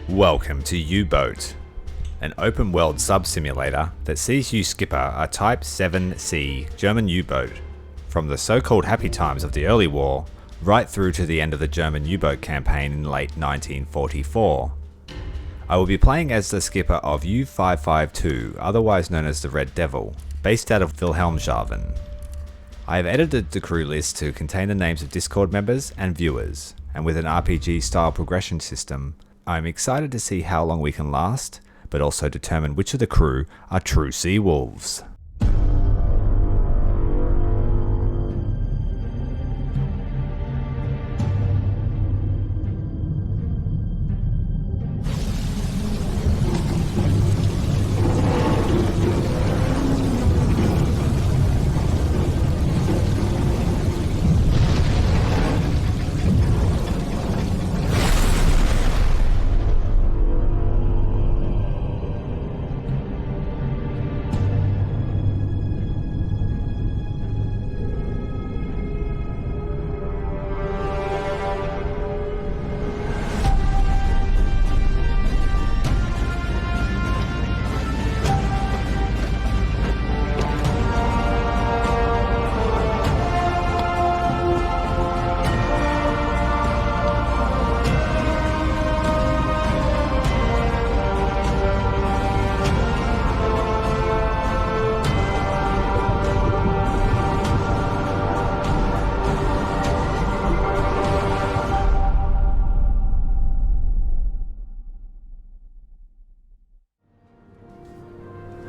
Welcome to U-Boat, an open-world sub-simulator that sees you skipper a Type VII C German U-boat from the so-called happy times of the early war right through to the end of the German U-boat campaign in late 1944. I will be playing as the skipper of U-552, otherwise known as the Red Devil, based out of Wilhelmshaven. I have edited the crew list to contain the names of Discord members and viewers, and with an RPG style progression system, I'm excited to see how long we can last, but also determine which of the crew are true sea wolves.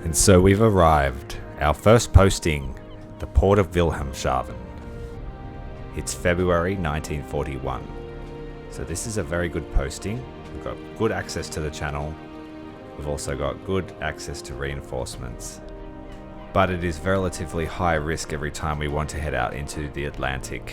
And so we've arrived. Our first posting, the port of Wilhelmshaven. It's February 1941. So this is a very good posting. We've got good access to the channel. We've also got good access to reinforcements. But it is relatively high risk every time we want to head out into the Atlantic.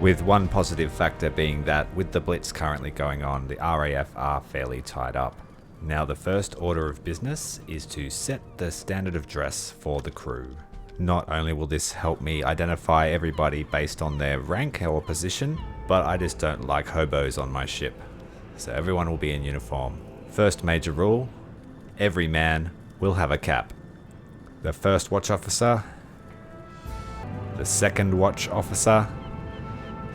With one positive factor being that with the Blitz currently going on, the RAF are fairly tied up. Now the first order of business is to set the standard of dress for the crew. Not only will this help me identify everybody based on their rank or position, but I just don't like hobos on my ship. So everyone will be in uniform. First major rule, every man will have a cap. The first watch officer, the second watch officer,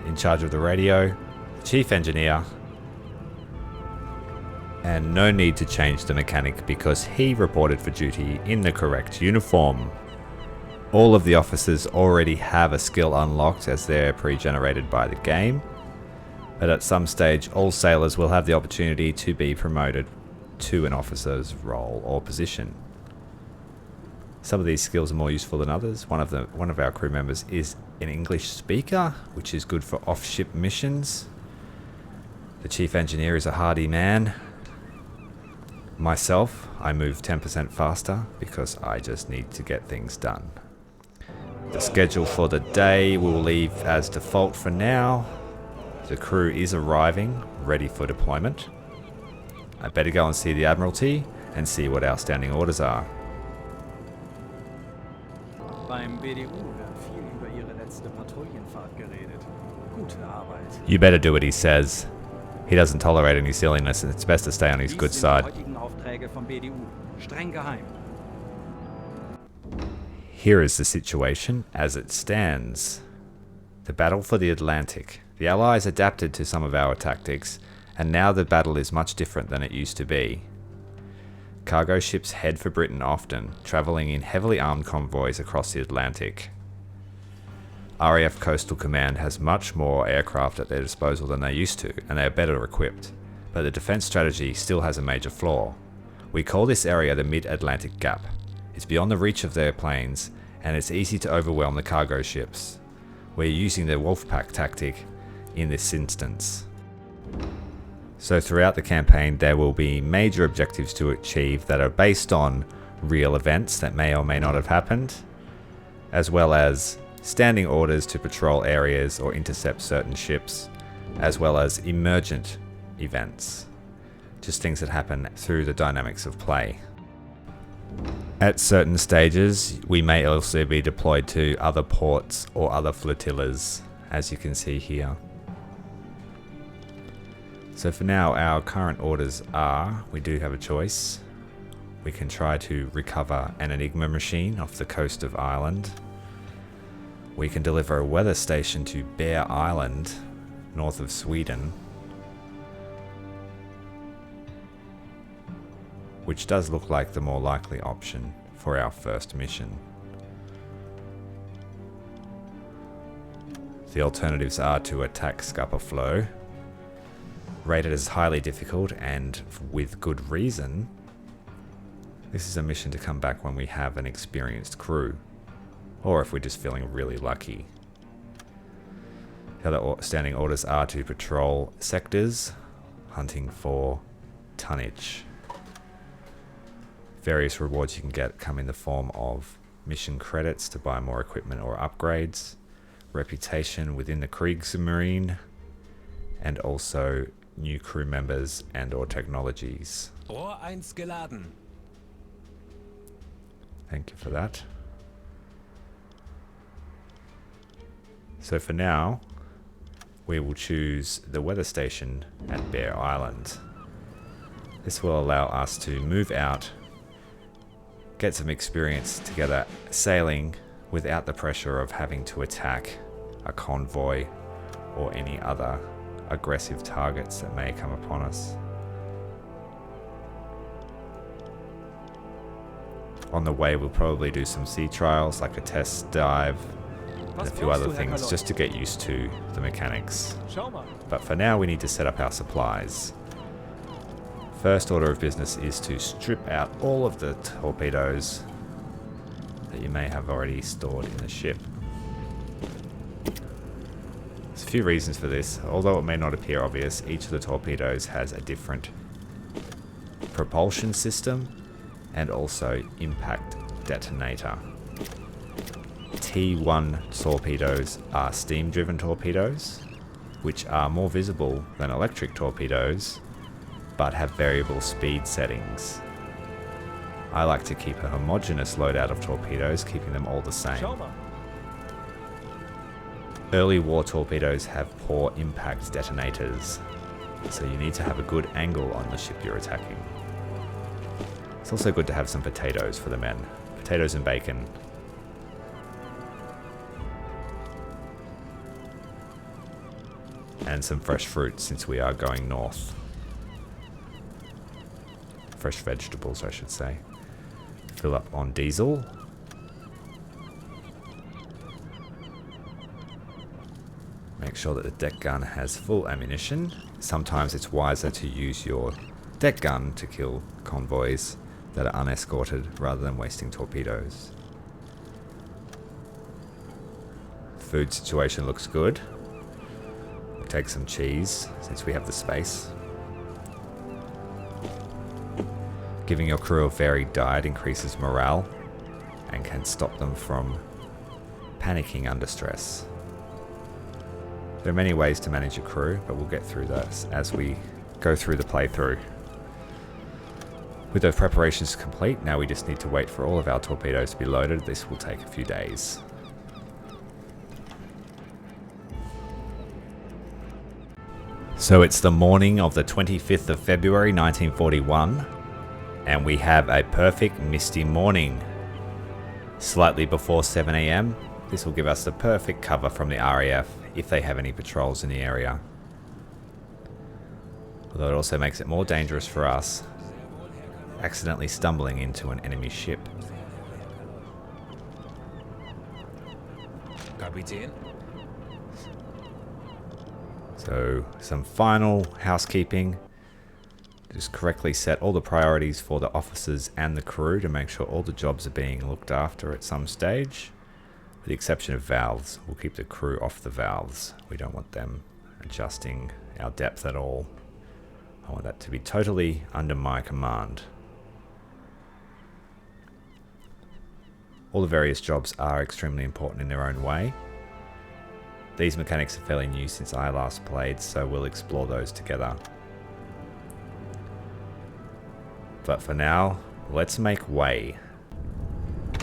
in charge of the radio, the chief engineer, and no need to change the mechanic because he reported for duty in the correct uniform. All of the officers already have a skill unlocked as they're pre-generated by the game, but at some stage all sailors will have the opportunity to be promoted to an officer's role or position. Some of these skills are more useful than others. One of our crew members is an English speaker, which is good for off-ship missions. The chief engineer is a hardy man. Myself, I move 10% faster because I just need to get things done. The schedule for the day will leave as default for now. The crew is arriving, ready for deployment. I better go and see the Admiralty and see what our standing orders are. Beim BDU wird viel über ihre letzte Patrouillenfahrt geredet. Gute Arbeit. You better do what he says. He doesn't tolerate any silliness, and it's best to stay on his good side. Here is the situation as it stands. The battle for the Atlantic. The Allies adapted to some of our tactics, and now the battle is much different than it used to be. Cargo ships head for Britain often, travelling in heavily armed convoys across the Atlantic. RAF Coastal Command has much more aircraft at their disposal than they used to, and they are better equipped, but the defence strategy still has a major flaw. We call this area the Mid-Atlantic Gap. It's beyond the reach of their planes, and it's easy to overwhelm the cargo ships. We're using the Wolfpack tactic in this instance. So throughout the campaign there will be major objectives to achieve that are based on real events that may or may not have happened, as well as standing orders to patrol areas or intercept certain ships, as well as emergent events. Just things that happen through the dynamics of play. At certain stages, we may also be deployed to other ports or other flotillas, as you can see here. So for now, our current orders are, we do have a choice. We can try to recover an Enigma machine off the coast of Ireland. We can deliver a weather station to Bear Island, north of Sweden, which does look like the more likely option for our first mission. The alternatives are to attack Scupper Flow, rated as highly difficult and with good reason. This is a mission to come back when we have an experienced crew, or if we're just feeling really lucky. The other standing orders are to patrol sectors, hunting for tonnage. Various rewards you can get come in the form of mission credits to buy more equipment or upgrades, reputation within the Kriegsmarine, and also new crew members and or technologies. Rohr 1 geladen. Thank you for that. So for now, we will choose the weather station at Bear Island. This will allow us to move out, get some experience together sailing without the pressure of having to attack a convoy or any other aggressive targets that may come upon us. On the way, we'll probably do some sea trials like a test dive and a few other things just to get used to the mechanics. But for now, we need to set up our supplies. First order of business is to strip out all of the torpedoes that you may have already stored in the ship. There's a few reasons for this. Although it may not appear obvious, each of the torpedoes has a different propulsion system and also impact detonator. T1 torpedoes are steam-driven torpedoes, which are more visible than electric torpedoes, but have variable speed settings. I like to keep a homogeneous loadout of torpedoes, keeping them all the same. Early war torpedoes have poor impact detonators, so you need to have a good angle on the ship you're attacking. It's also good to have some potatoes for the men. Potatoes and bacon. And some fresh fruit since we are going north. Fresh vegetables, I should say. Fill up on diesel. Make sure that the deck gun has full ammunition. Sometimes it's wiser to use your deck gun to kill convoys that are unescorted rather than wasting torpedoes. Food situation looks good. We'll take some cheese since we have the space. Giving your crew a varied diet increases morale and can stop them from panicking under stress. There are many ways to manage a crew, but we'll get through this as we go through the playthrough. With those preparations complete, now we just need to wait for all of our torpedoes to be loaded. This will take a few days. So it's the morning of the 25th of February 1941, and we have a perfect misty morning. Slightly before 7 AM, this will give us the perfect cover from the RAF if they have any patrols in the area. Although it also makes it more dangerous for us, accidentally stumbling into an enemy ship. Kapitän? So, some final housekeeping. Just correctly set all the priorities for the officers and the crew to make sure all the jobs are being looked after at some stage. With the exception of valves, we'll keep the crew off the valves. We don't want them adjusting our depth at all. I want that to be totally under my command. All the various jobs are extremely important in their own way. These mechanics are fairly new since I last played, so we'll explore those together. But for now, let's make way.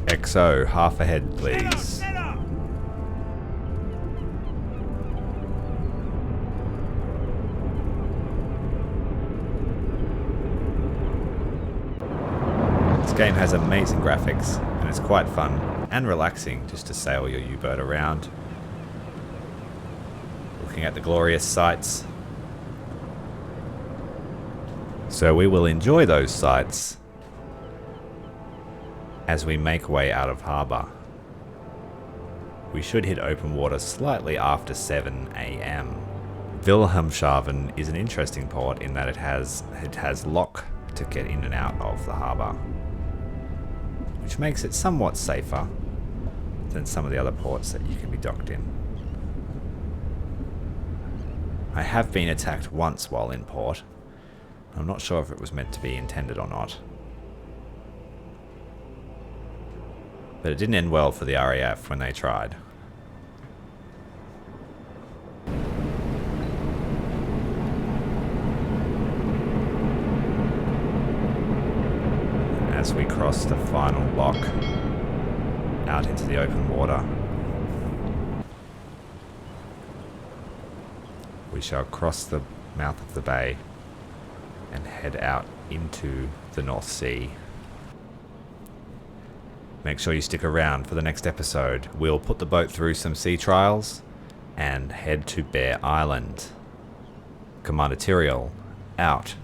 XO, half ahead please. game has amazing graphics, and it's quite fun and relaxing just to sail your U-boat around, looking at the glorious sights. So we will enjoy those sights as we make way out of harbour. We should hit open water slightly after 7 AM. Wilhelmshaven is an interesting port in that it has lock to get in and out of the harbour, which makes it somewhat safer than some of the other ports that you can be docked in. I have been attacked once while in port. I'm not sure if it was meant to be intended or not. But it didn't end well for the RAF when they tried. And as we cross the final lock out into the open water, we shall cross the mouth of the bay and head out into the North Sea. Make sure you stick around for the next episode. We'll put the boat through some sea trials and head to Bear Island. Commander Tyrael, out.